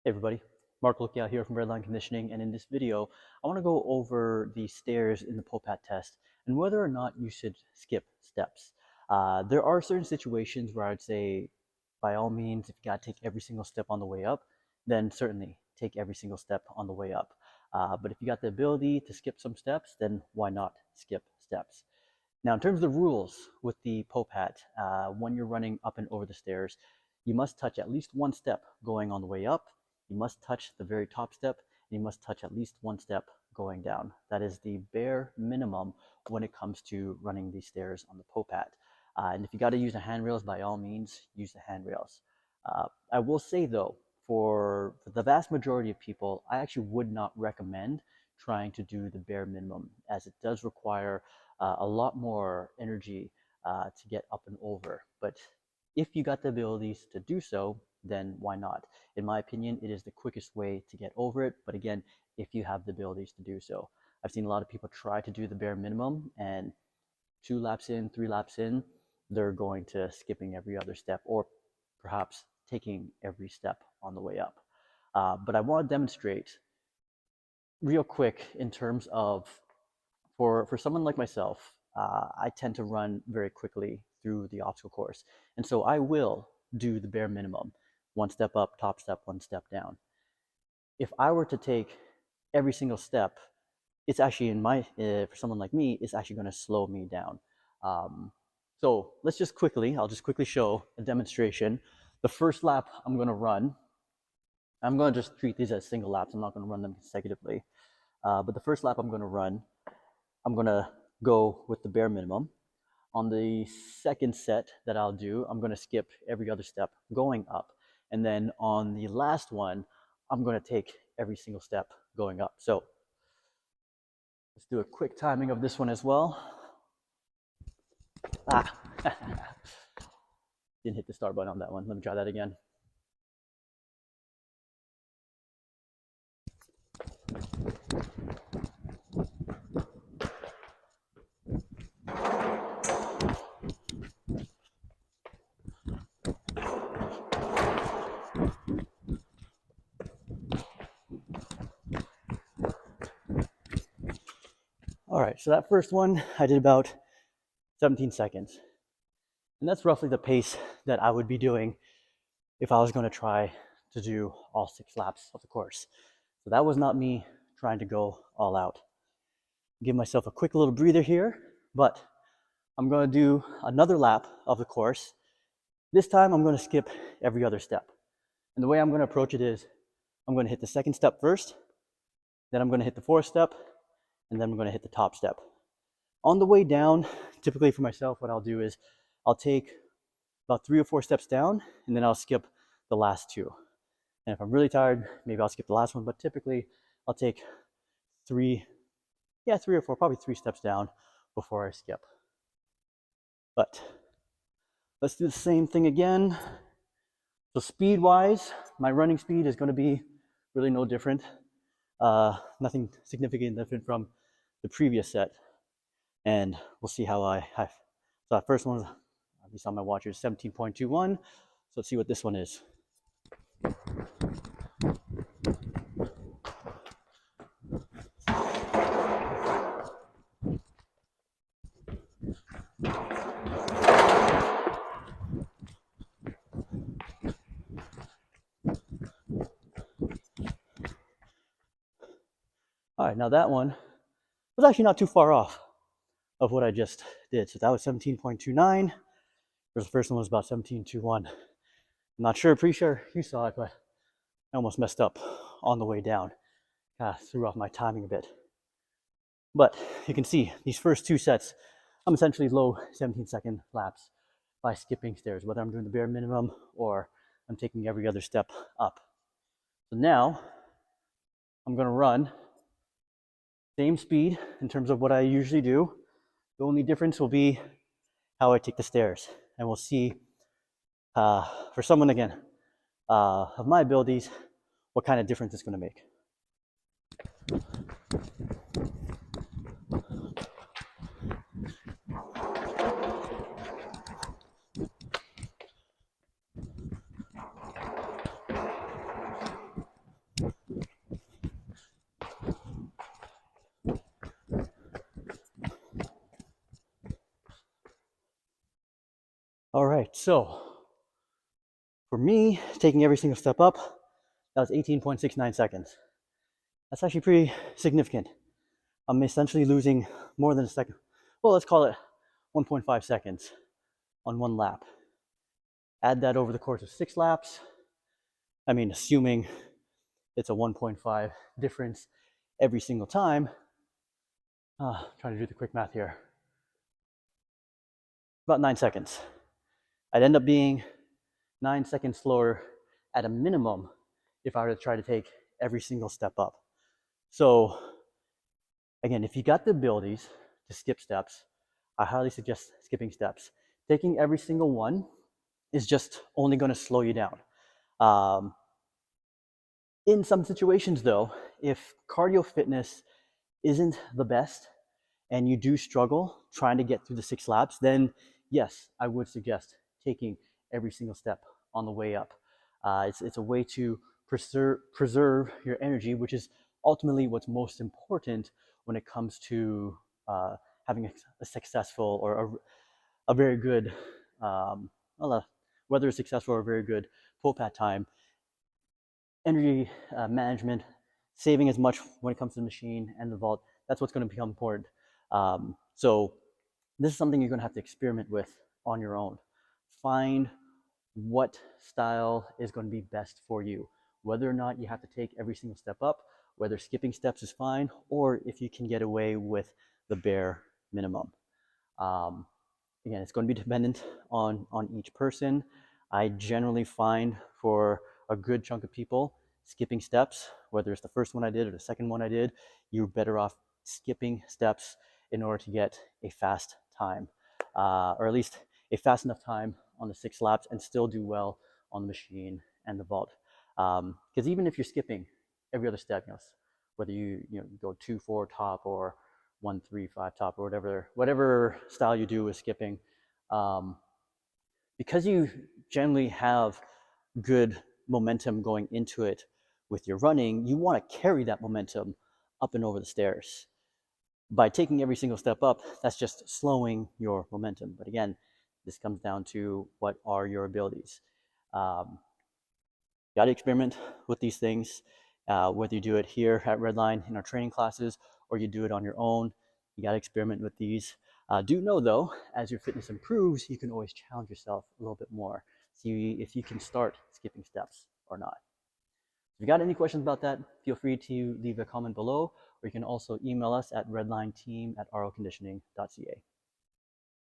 Hey everybody, Mark Lookout here from Redline Conditioning, and in this video I want to go over the stairs in the POPAT test and whether or not you should skip steps. There are certain situations where I'd say by all means, if you got to take every single step on the way up, then certainly take every single step on the way up. But if you got the ability to skip some steps, then why not skip steps? Now, in terms of the rules with the POPAT, when you're running up and over the stairs, you must touch at least one step going on the way up. You must touch the very top step, and you must touch at least one step going down. That is the bare minimum when it comes to running these stairs on the POPAT. And if you got to use the handrails, by all means, use the handrails. I will say though, for the vast majority of people, I actually would not recommend trying to do the bare minimum, as it does require a lot more energy to get up and over. But if you got the abilities to do so, then why not? In my opinion, it is the quickest way to get over it. But again, if you have the abilities to do so. I've seen a lot of people try to do the bare minimum, and 2 laps in, 3 laps in, they're going to skipping every other step, or perhaps taking every step on the way up. But I want to demonstrate real quick in terms of, for someone like myself, I tend to run very quickly through the obstacle course. And so I will do the bare minimum, 1 step up, top step, 1 step down. If I were to take every single step, it's actually for someone like me, it's actually going to slow me down. So I'll just quickly show a demonstration. The first lap I'm going to run, I'm going to just treat these as single laps. I'm not going to run them consecutively. But the first lap I'm going to run, I'm going to go with the bare minimum. On the second set that I'll do, I'm going to skip every other step going up. And then on the last one, I'm going to take every single step going up. So let's do a quick timing of this one as well. Didn't hit the start button on that one. Let me try that again. All right, so that first one, I did about 17 seconds. And that's roughly the pace that I would be doing if I was going to try to do all 6 laps of the course. So that was not me trying to go all out. Give myself a quick little breather here, but I'm going to do another lap of the course. This time I'm going to skip every other step. And the way I'm going to approach it is I'm going to hit the second step first, then I'm going to hit the 4th step, and then I'm going to hit the top step. On the way down, typically for myself, what I'll do is I'll take about 3 or 4 steps down, and then I'll skip the last 2. And if I'm really tired, maybe I'll skip the last one, but typically I'll take 3 or 4, probably 3 steps down before I skip. But let's do the same thing again. So speed-wise, my running speed is going to be really no different. Nothing significant different from the previous set. And we'll see how so that first one, at least on my watch, is 17.21. So let's see what this one is. All right, now that one was actually not too far off of what I just did. So that was 17.29. The first one was about 17.21. I'm not sure, pretty sure you saw it, but I almost messed up on the way down. Kind of threw off my timing a bit. But you can see these first 2 sets, I'm essentially low 17-second laps by skipping stairs, whether I'm doing the bare minimum or I'm taking every other step up. So now I'm going to run same speed in terms of what I usually do. The only difference will be how I take the stairs. And we'll see, for someone, again, of my abilities, what kind of difference it's going to make. right, so for me, taking every single step up, that was 18.69 seconds. That's actually pretty significant. I'm essentially losing more than a second. Well, let's call it 1.5 seconds on one lap. Add that over the course of 6 laps. I mean, assuming it's a 1.5 difference every single time. Trying to do the quick math here. About 9 seconds. I'd end up being 9 seconds slower at a minimum if I were to try to take every single step up. So again, if you got the abilities to skip steps, I highly suggest skipping steps. Taking every single one is just only going to slow you down. In some situations though, if cardio fitness isn't the best and you do struggle trying to get through the 6 laps, then yes, I would suggest taking every single step on the way up. It's a way to preserve your energy, which is ultimately what's most important when it comes to having a successful or a very good, whether it's successful or a very good POPAT time. Energy management, saving as much when it comes to the machine and the vault, that's what's going to become important. So this is something you're going to have to experiment with on your own. Find what style is going to be best for you, whether or not you have to take every single step up, whether skipping steps is fine, or if you can get away with the bare minimum. Again, it's going to be dependent on each person. I generally find for a good chunk of people, skipping steps, whether it's the first one I did or the second one I did, you're better off skipping steps in order to get a fast time, or at least a fast enough time on the 6 laps and still do well on the machine and the vault. Because even if you're skipping every other step, whether you go 2-4 top or 1-3-5 top or whatever style you do with skipping, because you generally have good momentum going into it with your running, you want to carry that momentum up and over the stairs. By taking every single step up, that's just slowing your momentum. But again, this comes down to what are your abilities. You got to experiment with these things, whether you do it here at Redline in our training classes or you do it on your own. You got to experiment with these. Do know though, as your fitness improves, you can always challenge yourself a little bit more. See if you can start skipping steps or not. If you got any questions about that, feel free to leave a comment below, or you can also email us at redlineteam@roconditioning.ca.